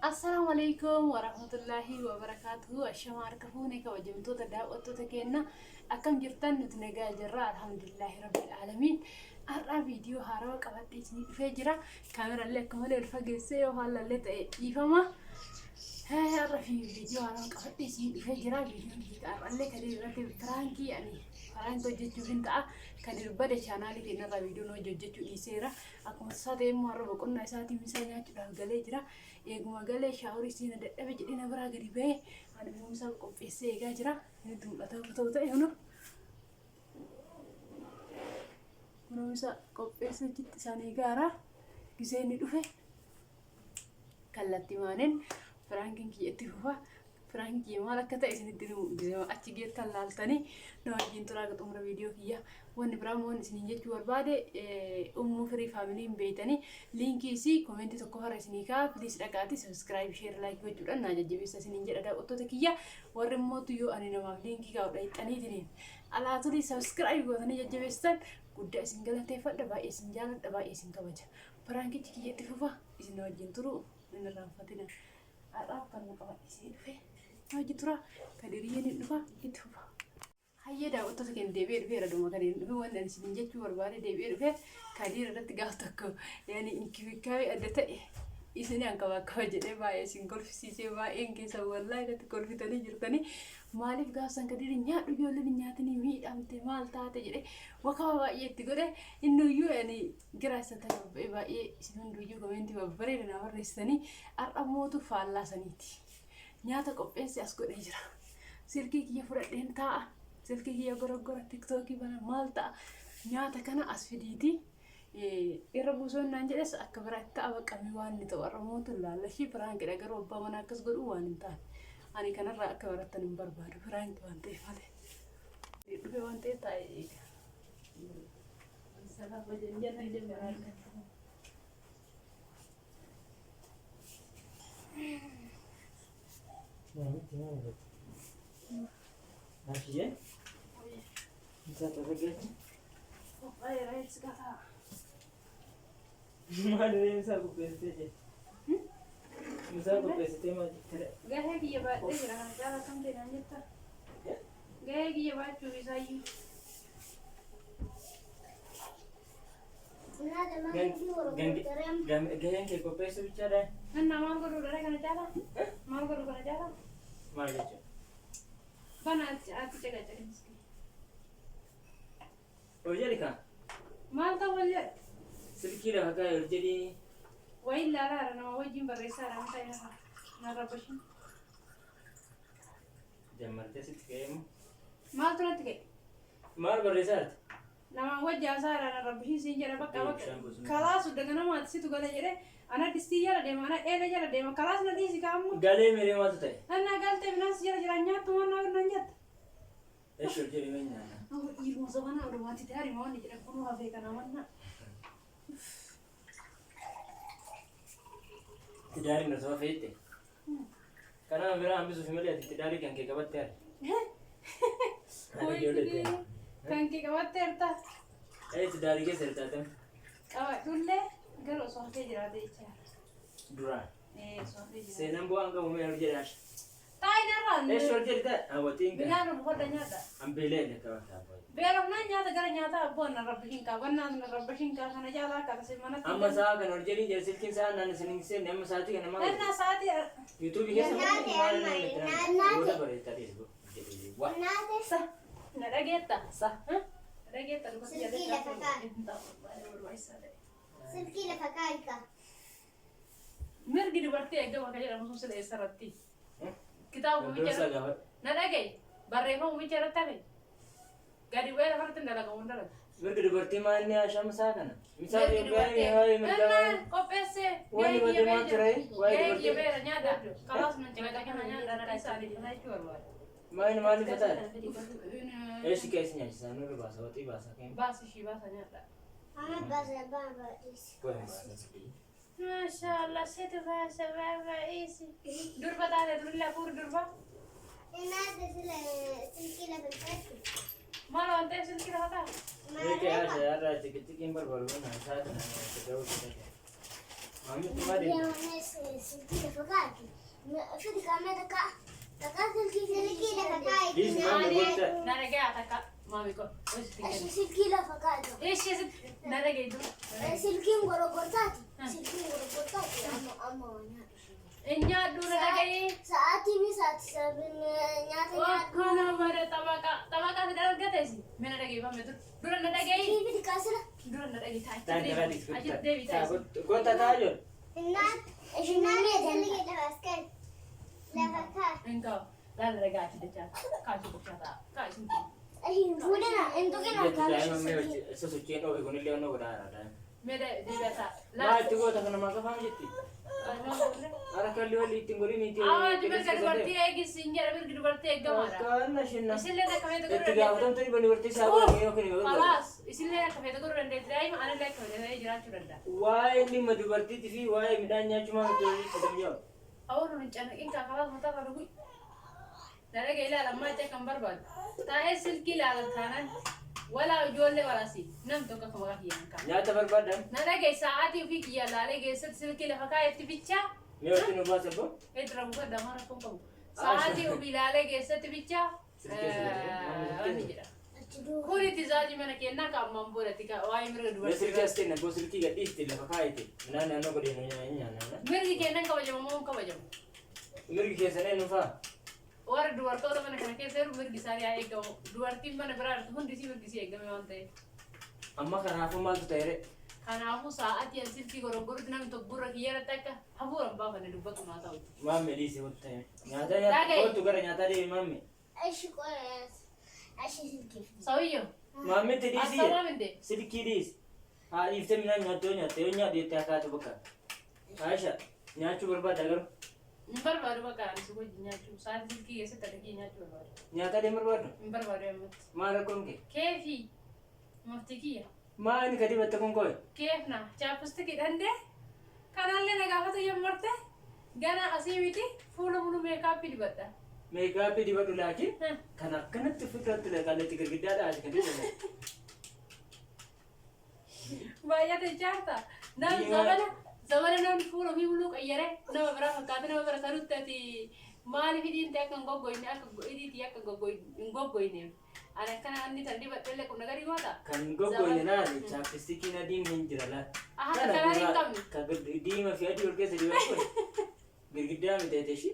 السلام عليكم ورحمة الله وبركاته. الشمار كفوني كوجمتو تداوتو تكينا أكم جرتن نتنجا جرا الحمد لله رب العالمين. أرى فيديو هارو كبدي فجرة كاميرا لكم هذا الفجر سيو هلا اللي يفهمه. هاي أرى في فيديو هارو كبدي فجرة فيديو أرى لك هذه رتب فرانكي يعني فرانكو جتو بنتا كان البدء شانالي كنا را فيديو نو جتو إيسيرا أكو ساتي مرة بكون ساتي مثلا جرا قليجرا يقوم قال شاوري سينا دبي جدينا برا قريبه أنا بمسا قفيسة جاجرا ندوم أتوقع تاي هنا بمسا قفيسة جت ساني جارا كيسين ندوه كلتي مانن فرانكين كي يتفوها فرانكي ما لك تأسين الدنيا جزء أتجي تلالتني نواجين تراجع أمر فيديو فيها ونبرام ونسنيجي جوار بعد فري فاميلي بيتني لينكي سي كومنت تكوهر سنيكا بليز ركعتي سبسكرايب شير لايك وجود أنا جدي بس سنيجي أدا أوتوتكية ورموت يو أنا نما لينكي كاو رايت أني تنين على طولي سبسكرايب وأنا جدي بس قد سنجلا تفا دبا سنجلا دبا سنكوجا فرانكي تكية تفوها إسنواجين ترو من الرافدنا أراب كان مقابل إسين فيه نواجي ترى كديريني نفا يتفوها هيا دا وتسكن دبير فير دوما كدير هو أن سنجت ورباري دبير فير كدير رتقالتكو يعني إنك كاي أدتة إسني أنك واقعي دبا يسنقول في سيسي با إنك سوالله رتقول في تاني جرتني مالك قاسن كدير نيات بيقول لي نياتني ميت أمت مال تاته جري وكوا يتقوله إنه يو يعني جراسة تبى با إسمن دوجو كمان تبى بري لنا ورستني أرموتو فالله سنيتي نياتك أبيس أسكت هجرة سيركي كي يفرق دهنتا سيركي كي يقرأ تيك توكي بنا مالتا نياتك أنا أسفديتي إربوسون نانجلس أكبرت تأبى كميوان نتورموتو لا شيء فرانك أجر ربما مناقص قروان انتان أنا كان رأى كبرت نمبر بارو فرانك وانتي فاله يبقى وانتي تاي السلام بجنجنا يجي فرانك ماشي bisa tergerak رايت سكاتا ما ادري bisa aku PST bisa aku PST mah tidak gaya ki yaba dai ran jara kan dai nan yatta gaya ki yaba chu bisayi gaya ke ko PST bicara nan namal ko dore kana jara mal ko kana jara mal gitu bana ati jaga jaga jadi kan mal ta wala sedikit lah agak jadi وإلا لا أنا ما وجين بالرسالة متى نربشين جمرت ست كيم ما ترتكي مار بالرسالة لما وجه صار أنا ربشين سينجر بقى خلاص ودنا ما تسيتو قال جري أنا تستيجر ديم أنا إيه جرا ديم خلاص نديسي كامو قال لي مري ما تتاي أنا قلت بناس جرا نيات تونا نيات إيش الجري وين أنا أو يرمو زبانا أو ما تداري ما نجرا كلها فيك أنا منا tidari na sawa fete kana mira ambizo familia tidari kan ke gabatte kan ke gabatte ta tidari ke serta tam dulle galo so te jira de cha dura so te jira senam bo anga mo mer jira tai na ran shor jira awatin bina no boda nyata ambele ne ka ta bero na nyata gara nyata bo na rabbin ka banna na rabbin ka kana jala ka se mana amma sa ga nor jeri jer silkin sa nan sinin se nem saati kana ma na saati youtube ke sama na bare tadi wa na de sa na ragetta sa ragetta ko se jale silki la fakaika mergi di barti aga ma kaya musu se sarati kita mau bicara na dagay barre mo bicara tabe gadi wera farta ndala ko ndala mergi di barti manne asham sa kana misal yo gari hay na ko pese wani bade ma trai wai di barti bera nyada kalas men jaga kana nyada na dai sari na chuar wa main mali fata ايش كيس نيا سانو باسا وتي باسا كيم basi shi basa nyada ana basa baba is ما شاء الله ست باسا بابا ايسي durba tare dulla pur durba ina de silki la fakaika malo ante silki hata ये क्या है यार रात के कितनी बार बोलूं ना साथ ना तो जाओ Mami tu mari. Io non è sentire focati. Fidi kame taka silki la fakai. Please mami bolta. Nada ataka mami ko. Silki la fakati. Eesh nada gaidu. Silkiin gorogortaati. Silkiin gorogortaati. Amma Enya dura nada gai. Sa'aatiin isaati sabin nyaata Kana bara tabaka sedar gatesi. Mena nada gai mami dura nada gai. Fidi kaasila. Dura nada gai tai. Tadi tadi. Ajit devi tai. Kota tayo. Innaan silki la basket. La fakaa. Enka dala nada gai decha. Kaji bukata. Kaji. Fuudhina intuqina Jadi tayo mami sesuciin oh ikuni leon no berada. Meda dibata. Ma tu kota kana maka paham jadi. Ara kalli wali tingori ni ti. Ah, jibar kan berarti egi sinjara bir berarti ega mara. Kana shina. Isille da kame da Itu gak udah tadi bani berarti sabar ni oke ni. خلاص isille da kame da guru rende dai ma ana lek da jira churanda. Why ni madu berarti TV why midanya cuma tu sedang jawab. Awal nun chana inka خلاص mata ka rugi. Dare ga ila lamma ta kan barbad. Ta es silki la tanan wala jolle wala si. Nam to ka kama hiyan ka. Nyata berbadan. Nada ga saati fi kiya la le ga silki la fakayat bicha. Ni waktu nu bahasa apa? Edra buka da mara ko ko. Saati ubi la le ga bicha. Ani jira. Kuri tizaji mana kenna ka mambura tika wai mir du. Besir kaste na bosir ki gadi istila fakayati. Nana no ko dino nya nana. Mir ki kenna ka wajama mom ka wajama. Mir ki kesane nu fa. Ora duar to mana kana ke seru mir gisari ay ga duar tim mana berar hun disi mir gisi ay ga me wante. Amma kana afu mal tu tere. Kana aku saat yang silki goro goro dinam to burra kiyara taka haburam ba kana dubatu ma taw. Mami di si wotte. Nyata ya ko tu gara nyata di mami. Ashi koyas. Ashi silki. Sawiyo. Mami te di si. Asama mende. Sedikit dis. Ha ifte mina nyato nya di ta ka tu buka. Aisha, nyachu berbada gar. Mbar baru ba kan su goji nyachu saat silki yese tadaki nyachu ba. Nyata de berbada. Mbar baru emat. Mara kon ke. Kefi. Maftikiya. Ma ini kadi batta kon koy. Kef na chapuste ki dande. Kanalle na gafata yamarte. Gana asimiti fulo mulu makeup di bata. Makeup di batu lagi. Kana tu fikrat tu kalau tiga gida ada aja kadi. Banyak terjata. Nam zamana nam fulo mi mulu kayare. Nama berapa kata nama berapa sarut tadi. Mali vidin tak kan gogo ini aku ini dia kan gogo ini. Anak kan andi tadi batal le kuna gari wata. Kan gogo ini na ni chapstick na di menjala. Ah kagari kami. Kagad di ma fi adi urke sedi wa koy. Girgida mi tete shi.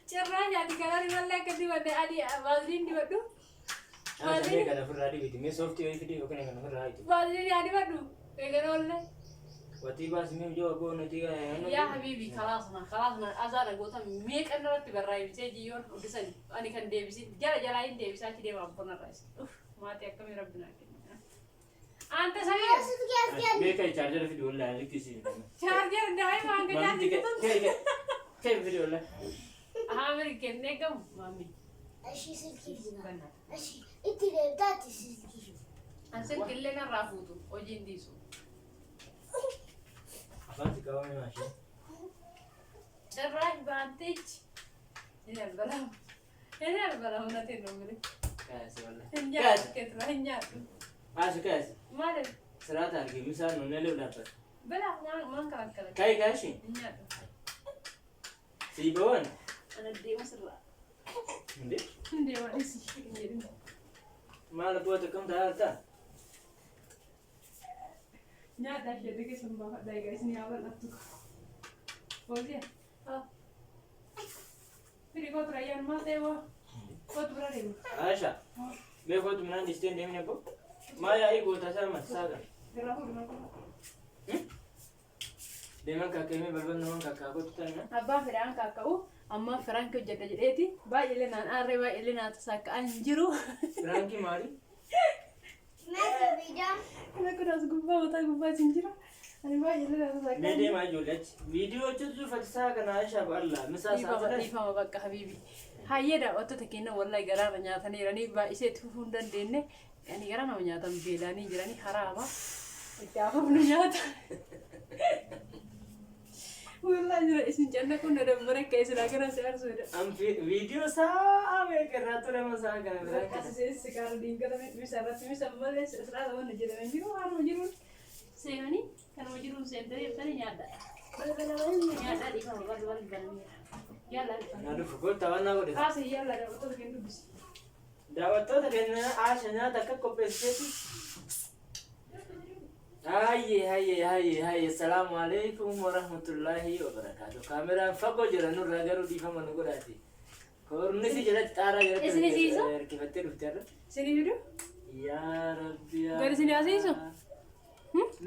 Cerah jadi kagari wala kadi wade adi bazrin di badu. Ah sade kana furadi biti me software video kana kana furadi. Bazrin adi badu. Kagari wala. Wati bas mi jo go no tiga يا حبيبي خلاصنا أزانا قلت ميك أنا رتب الرأي بتيجي يور ودسني أنا كان ديفيس جلا إن ديفيس أكيد ما بكون الرئيس ما تأكل من ربنا كده أنت سمير me kai charger video la likisi شارجر ده هاي ما أنك mami جاتي tiga kai video la هامر كده كم مامي Ashi silki. بنا Ashi iti le dati silki. أنسل كلنا رافوتو وجين ديسو Abang kau ni masih الراي بانتج هنا البلام نتي نمري kasih wala هنجات كتر هنجات asu kasih ما له serata hargi misal nunne le dapat بلا ما كلام كلام kai kasih هنجات si bawon أنا دي مسرة ndi دي وريسي mala buat kam dah ta Nyata siya dito sa mga dahil guys niyawan at tuko. Boleh. Ah. Pili ko trayan matewa. Ko trayan. Aisha me ko tu nan distin dem ne ko maya ai go ta sama saga Gerahu dengan ko. deman ka keme balban non ka ko tu tan Abba firang kakau. Amma firang ko jada jedeti. Ba ile nan are ba ile na saka anjiru. ranki mari Masa video. Ana ko das gubba uta gubba sinjira. Ani ba ile na saka. me de ma jolet video tu fat saga na Aisha ba Allah misa sa ta Ifa ma bakka habibi. Hayyada otto takina wallahi garana nyaatani rani ba ise tufundan denne. Yani garana nyaatan beelani jirani harama. Itafa nu nyaata. Wallahi jira isin janna kun da bare kai sira kana sai arso da. am video sa ame ke ratu le masa ka na Kasi sai sikar din kada mi sarat mi sambale sira da wona jira mi ro hanu jiru. Sai hani kana jiru seentanii ibsanii nyaadha. Balbala waliin Nyaadhaa dhiifama balbala bananii. Yalla. Naa dhufu goota waan naa godhe. Kaasee yalla daawwattoota keenya dubbisi. Daawwattoota keenya Aasha nyaata akka qopheessiteetti. Hayyee salaamu alaikum warahmatullaahi wabarakaatu. Kaameraan fagoo jira nurraa garuu dhiifama nu godhaati. Kornisi jalatti xaaraa jalatti harkifattee dhufte har'a. Isinii fidu? Yaa Rabbi yaa. Gadi isinii asiisu?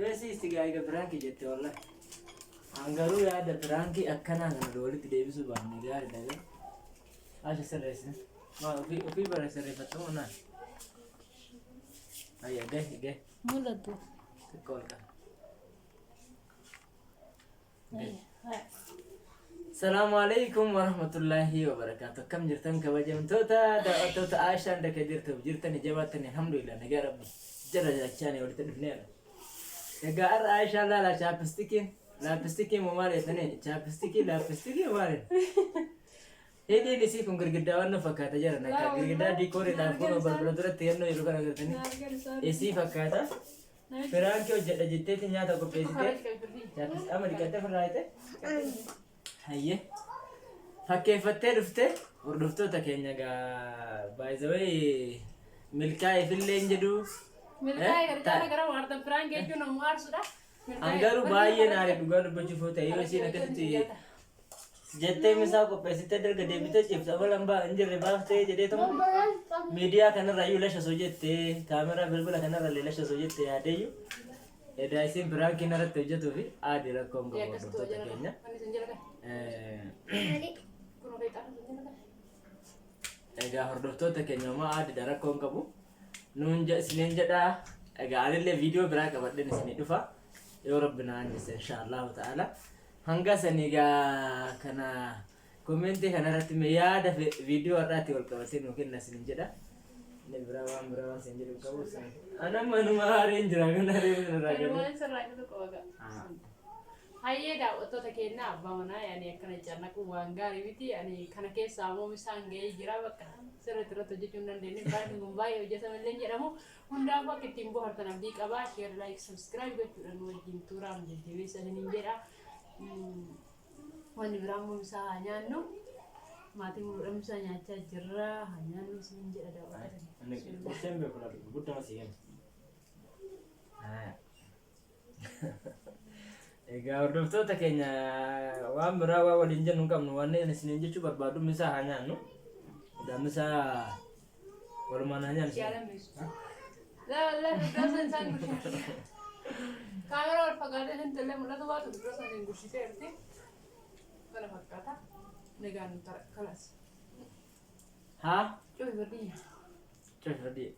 Meesii isti gaaga biraanki jette wallah. Angaruu yaada biraanki akkanaa kana walitti deebisuu baanne gaariidha garuu. Aasha sirreessine. Maa ofii bara sirreeffattamu naan. Ayya gahe. Mul'atu. Xiqqoo ol qaba. Salaamu alaikum warahmatullaahi wabarakaatu. Akkam jirtan kabajamtoota daawwattoota Aashaan bakka jirtan jabaattan alhamdulillah nagaa rabbi jara jiraachaan walitti dhufneera. Egaa har'a Aashaan laala laapistikiin moo maal jettanii laapistikii maali? Hidhiin isii kun girgiddaa waan nu fakkaata jira nakka girgiddaa diikooriidhaan kun balbala duratti yennoo yeroo kana agartanii isii fakkaata. Firaanki hojjedha jetteeti nyaata qopheessite amma dhiqattee ofirraa hite hayyee fakkeeffattee dhufte hordoftoota keenya gaa baay'isawee milkaa'eefillee hin jedhu Milkaa'ee gargaara gara waartan firaanki jechuun ammoo aarsudha. Angaruu baay'ee naare dhugaa dubbachuuf yoo ta'e yoo isiin akkasitti jettee misaa qopheessitee darga deebitee cibsa balambaa hin jirre baaftee jedhee ta'u miidiyaa kanarra iyyuu lasha soo jettee kaameraa bilbila kanarra illee lasha soo jettee yaadeeyyu edaa isiin biraankiin irratti hojjetuu fi aadii rakkoon qabu hordoftoota keenya. Egaa hordoftoota keenya immoo aadiidha rakkoon qabu. Nuun isiniin jedhaa egaa anillee viidiyoo biraa qabadheen isinii dhufa yoo rabbi na anjise inshaallahu ta'ala. Hanga sanigaa kana komentii kanarratti yaada viidiyoo har'aatti wal qabatee nuu kenna isiniin jedha. Inni biraa waan isin jedhu qabu anamma numa haareen jira kana haareen irraa galu. Hayyee daawwattoota keenya abbaa manaa yaani akkana cannaqu waan gaarii miti yaani kana keessaa ammoo isaan ga'ee jira bakka sirriitti irratti hojjechuu hin dandeenye baay'ee kun baay'ee hojjetamallee jedhamu hundaaf akka ittiin bohaartan abdii qabaa sheer laayik sabskiraayib gochuudhaan wajjin tuuraan jajjabeessa isiniin jedha. Wanni biraa immoo misaa nyaannu maatiin muudhaa misaa nyaachaa jirra nyaannu isiniin jedha daawwattoota. Egaa hordoftoota keenya waan biraa waa waliin jennu hin qabnu waan isiniin jechuu barbaadu misaa haa nyaannu. Egaa misaa walumaan haa nyaannu. Kaamera wal fagaatee hin tellee mul'atu baatu dura saniin gushitee jirti. Kana fakkaata. Nagaan kalas. Haa? Cufi fardiyya.